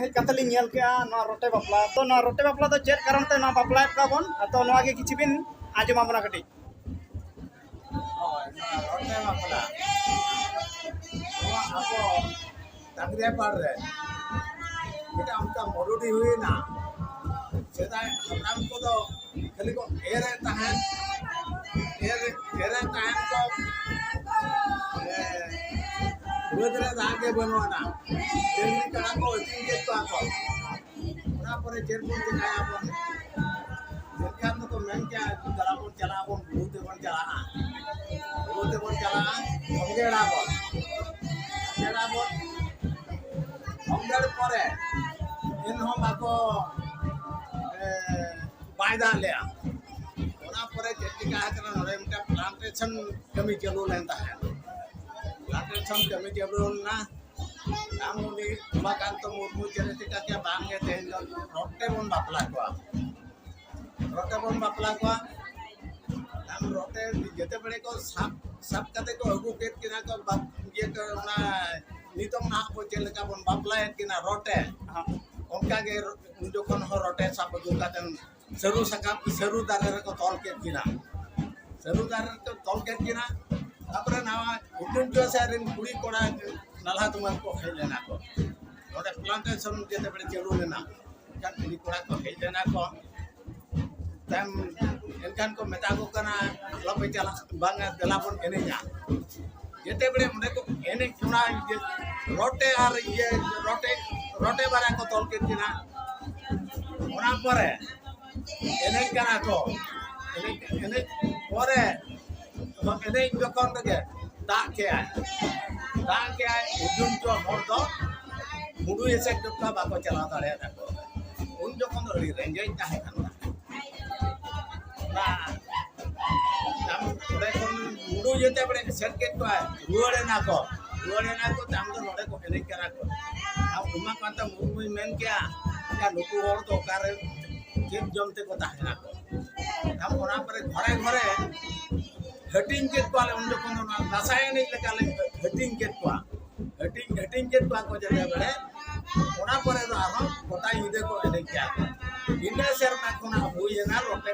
hedge कते लिंग nail के रोटे बापला तो रोटे बापला तो चेक कारण ते बापला का बन तो नवा के किछि बिन आजमा बना कटी रोटे बापला आपको तंगरे पड़ रहे बेटा उनका मरुडी हुई ना सेदाय हमारा को तो खाली को एरे तहन एरे तहन को बुदरे दागे बनवाना तेलनी कड़ा को इतिन के तो आको ना परे चेरपुर के खाया अपन जेखान तो मेन क्या जलापुर चला अपन बहुत बन चला हमगेड़ा बोल हमगेड़ परे इन हम आको बायदा लिया ओना परे जेति का हकरा नरे मटा प्लांटेशन कमी चलू लेता है प्लांटेशन कमी चलू ना नाम उनी उमाकांत मुर्मू चरित्र का क्या बांगे तेन रोटे बन बापला को नाम रोटे जते बड़े को सब कते को अगु केट किना को ये को ना नितम ना को चेल का बन बापला है किना रोटे उनका के जोखन हो रोटे सब अगु कातन सरू सकाप सरू दारे को तोल के किना सरू दारे को तोल के किना तापर नावा उठन जो सारिन कुड़ी कोड़ा नल्हा तुमन को खेल लेना को नोडे प्लांटेशन जेते बड़े चलू लेना का कुड़ी कोड़ा को खेल लेना को तम इनकान को मेता को कना लपे चला बांगा दलापन एनेजा जेते बड़े मुंडे को एने चुना रोटे और ये रोटे बारा को तोल के किना ओना परे एने कना को एने परे एने जोकन के दाग के आए उजुन जो मोर दो मुडू ऐसे टुकड़ा बाको चला दाड़े को उन जोकन अड़ी रेंजे ताहे खाना ना हम थोड़े कोन मुडू जेते बड़े सर्किट को रुवाड़े ना को ताम तो नोडे को एने करा को हम उमा कांता मुर्मू मेन क्या नुकु होर तो कारे जेब जमते को ताहे ना को हम ओना पर घरे हटिंग के को उन जो कोन नसाय नहीं लेकाले हटिंग के को को जते बड़े ओना पर तो आरो गोटा इदे को एने क्या इने शर्मा कोना हुई ना रोटे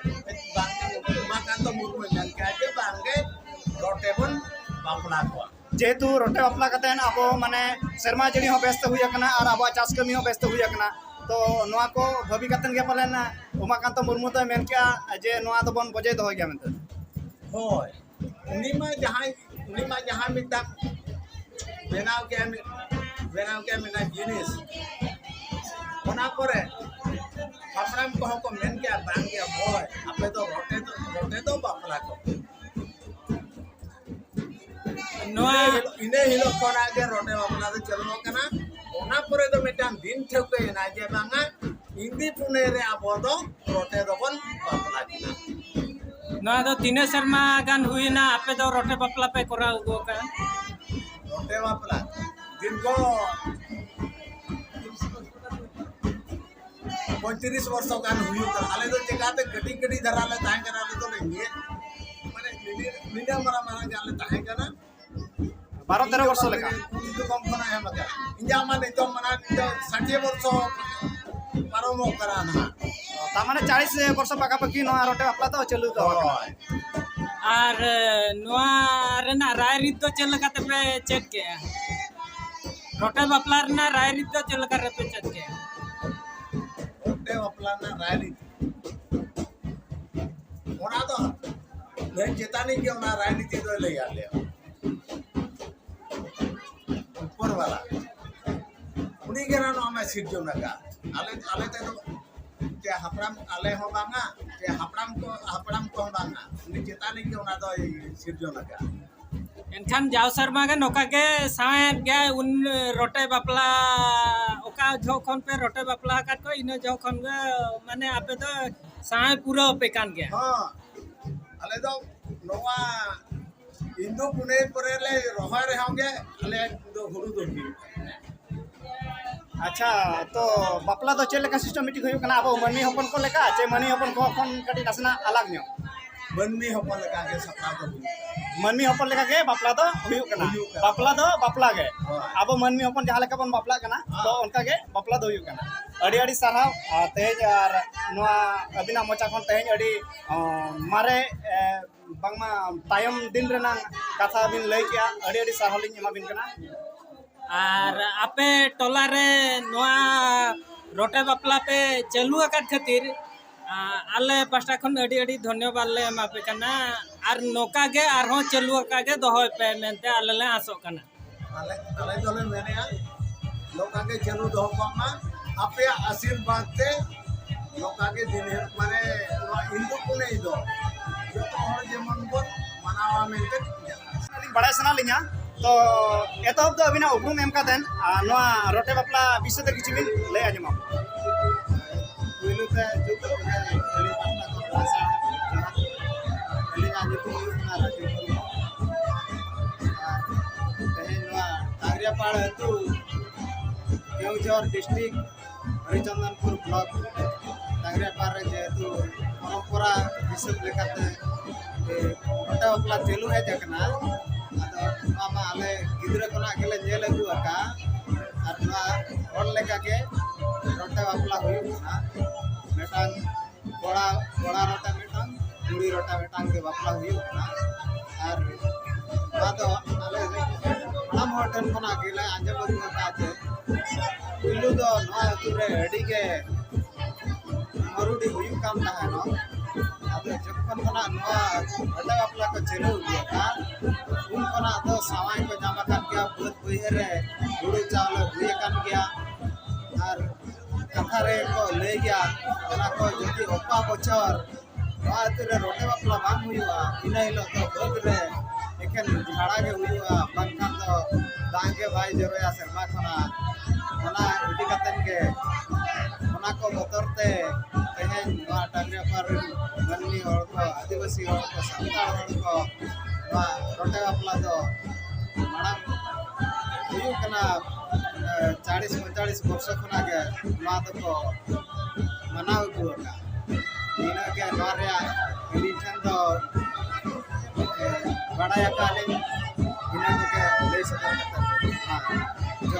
बांगे उमाकांत मुर्मू मेन क्या के बांगे रोटे बन बापला को जेहेतु रोटे बापला कते अब माने शर्मा जड़ी हो व्यस्त हुई कना और अब चाष कमी हो व्यस्त हुई कना तो नवा को भवि कतन के पालन उमाकांत मुर्मू तो मेन क्या जे नवा तो बन बजे दो गया मेनते होय उनी मा जहां मिता बेनाव के मेना जिनिस ओना परे हापराम को मेन क्या बांग गया होय आपे तो रोटे तो बापला को नवा इने हिलो कोना के रोटे बापला तो चलनो कना ओना परे तो मिटान दिन ठेके ना जे बांगा इंदी पुने रे आबो दो रोटे दो बन बापला किना ना तो तीने शर्मा गान हुई ना आपे तो रोटे बापला पे करा गो का रोटे बापला दिन को 35 वर्ष गान हुई तो आले तो जगाते गटी धराले ताहे करा तो नहीं माने मीडिया मारा गाले ताहे कना 12-13 वर्ष लेका तो कम खना है मगा इंजा माने तो मना 60 वर्ष पारमो करा ना ता माने 40 वर्ष पाका पकी नवा रोटे बापला तो चलू तो और नवा रेना राय रीत तो चल लगा पे चेक के रोटे बापला रेना राय रीत तो चल कर पे चेक के रोटे बापला ना राय रीत ओना तो मैं चेतानी के ओना राय रीत तो ले आले ऊपर वाला उनी के ना हमें सीट जो लगा आले ते के हपराम आले हो बांगा के हपराम को बांगा उनी चेतानी के ओना तो सीट जो लगा एनखान जाव शर्मा के नोका के साए गे उन रोटे बापला ओका जोखन पे रोटे बापला का को इन जोखन गे माने आपे तो साए पूरा पे कान गया हां आले तो नोवा इंदु पुने परे ले रोहा रे होंगे आले दो हुरु दो अच्छा तो बापला तो चेल का सिस्टमेटिक हुई कना अब मनी हपन को लेका चे मनी हपन को खन कटी नसना अलग न्यो बननी हपन लगा के सपना को manmi hopon leka ge bapla do huyuk kana bapla do bapla ge abo manmi hopon jaha leka bon bapla kana to onka ge bapla do huyuk kana adi sarhaw tej ar noa abina mocha kon tej adi mare bangma tayam din renang katha bin lay kya adi sarhaw lin ema bin kana আর আপে টলারে নোয়া রটে বাপলা pay চালু আকার খাতির আলে পাঁচটা খন আডি আডি ধন্যবাদ লে এমাপে কানা আর নৌকা গে আর হো চালু আকার গে দহয় পে মেনতে আলে লে আসো কানা ale dole menea lokage chelu doh ma ape आशीर्वाद te lokage dine mane hindu kune do joto hor jemon bon manawa mente बड़ा सना लिया तो एतहब दो अबिना उपरुम एम कातेन नोआ रोटे बापला विषय ते किछि बिन लय आजमा pulu te joto ele patna ko rasa ele ani tu na raju tehna tagria pad tu Keonjhar district Harichandanpur block तगरे पार जेहेतु परंपरा हिसाब लेकाते रोटे बापला चलू है जकना आदो मामा आले गिद्रा कोना गेले जेल अगु आका आर ना हर लेका के रोटे बापला हुयुना मेटांग बड़ा बड़ा रोटा मेटांग कुड़ी रोटा मेटांग के बापला हुयुना आर बादो आले बड़ा मोटन कोना गेले आंजे बदु काते पिलु दो नवा तुरे अडी के मरुडी हुयु काम ताहनो आदो जखन कोना नवा रोटे बापला को चलू गया उन कोना दो सवाई को जामा कान गया बहुत बहिरे गुड़ू चावल हुए कान गया और कथा रे को ले गया ओना को जति ओपा बचर नवा तुरे रोटे बापला बांग हुयुआ इना हिलो तो बहुत रे एखन झाड़ा के हुयुआ बंखान तो दांगे भाई जरोया शर्मा खना ओना इडी कतन के ओना को बतरते तेहेन नवा टांगरे पर मननी और को आदिवासी और को संताल और को नवा रोटे बापला दो माड़ाम हुयुग कना 40-45 वर्ष खना के नवा तो को मनाव गुका इना के नवा रे इडी ठन दो बड़ाया काले इना के ले सदर कता हां जो